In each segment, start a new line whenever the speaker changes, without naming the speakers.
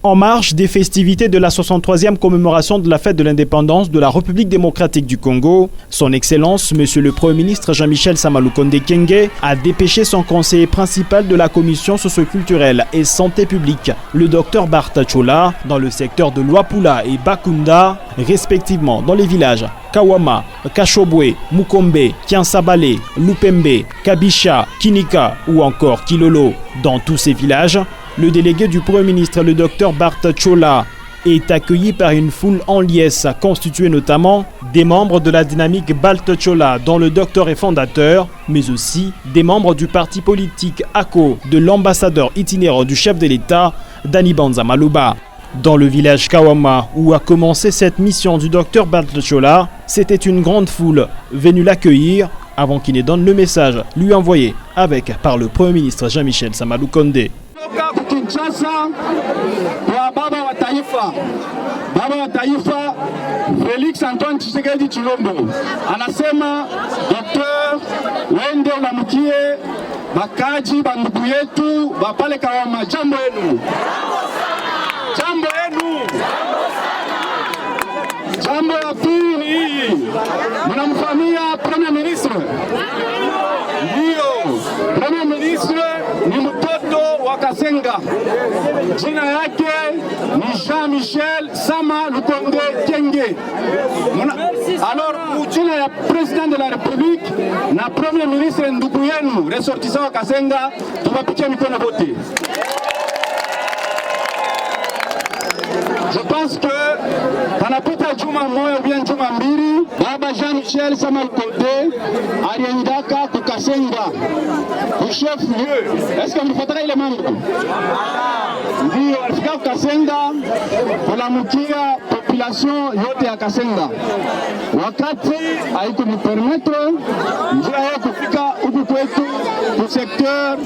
En marge des festivités de la 63e commémoration de la fête de l'indépendance de la République démocratique du Congo, son Excellence, Monsieur le Premier ministre Jean-Michel Sama Lukonde Kyenge, a dépêché son conseiller principal de la Commission socioculturelle et santé publique, le Dr Barta Chola, dans le secteur de Luapula et Bakunda, respectivement dans les villages Kawama, Kashobwe, Mukombe, Kiansabale, Lupembe, Kabisha, Kinika ou encore Kilolo. Dans tous ces villages, le délégué du Premier ministre, le Dr Barta Chola, est accueilli par une foule en liesse constituée notamment des membres de la dynamique Barta Chola dont le docteur est fondateur, mais aussi des membres du parti politique ACO, de l'ambassadeur itinérant du chef de l'État, Dani Banza Maluba. Dans le village Kawama, où a commencé cette mission du docteur Barta Chola, c'était une grande foule venue l'accueillir avant qu'il ne donne le message lui envoyé par le Premier ministre Jean-Michel Sama Lukonde.
Kinshasa kwa baba wa taifa Felix Antoine Tshisekedi Tshilombo anasema, Doktor, wende unamukie bakaji bandugu yetu bapale Kawama. Jambo yenu, jambo yenu. Jambo ya pili, mnamfamia Premier Ministre? Ndio, Premier Ministre ni mtoto wa Kasenga. Jina yake ni Jean-Michel Sama Lukonde Kyenge. Alors, jina ya President de la République na Premier Ministre ndugu yenu ressortissant wa Kasenga, tuwapikie mikono wote. Je pense que panapita juma moja ou bien juma mbili, Baba Jean-Michel Sama Lukonde aliendaka kukasenga chef lieu. Est-ce que mlifuataka ile mambo? Ndio, alifika kukasenga kulamukia population yote ya Kasenga. Wakati haikumipermetre njia ya kufika huku kwetu ku secteur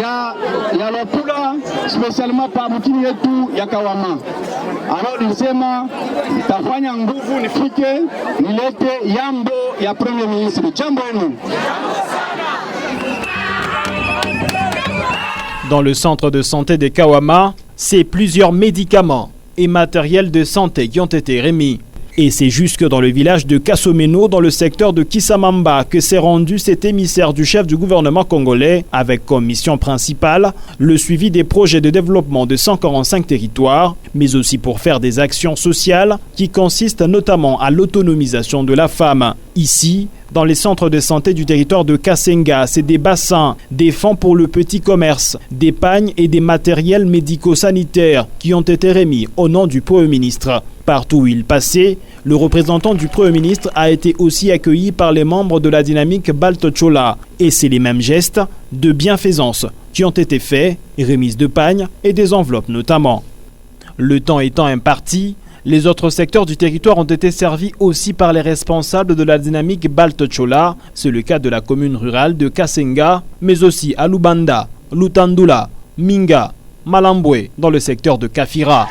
ya Luapula, spesialement pa mukini yetu ya Kawama. Alors nilisema nitafanya nguvu nifike nilete yambo ya Premier Ministre. Jambo yenu.
Dans le centre de santé de Kawama, c'est plusieurs médicaments et matériels de santé qui ont été remis. Et c'est jusque dans le village de Kasomeno, dans le secteur de Kisamamba, que s'est rendu cet émissaire du chef du gouvernement congolais, avec comme mission principale le suivi des projets de développement de 145 territoires, mais aussi pour faire des actions sociales qui consistent notamment à l'autonomisation de la femme. Ici, dans les centres de santé du territoire de Kasenga, c'est des bassins, des fonds pour le petit commerce, des pagnes et des matériels médico-sanitaires qui ont été remis au nom du Premier ministre. Partout où il passait, le représentant du Premier ministre a été aussi accueilli par les membres de la dynamique Barta Chola. Et c'est les mêmes gestes de bienfaisance qui ont été faits, remise de pagnes et des enveloppes notamment. Le temps étant imparti, les autres secteurs du territoire ont été servis aussi par les responsables de la dynamique Barta Chola. C'est le cas de la commune rurale de Kasenga, mais aussi à Lubanda, Lutandula, Minga, Malambwe dans le secteur de Kafira.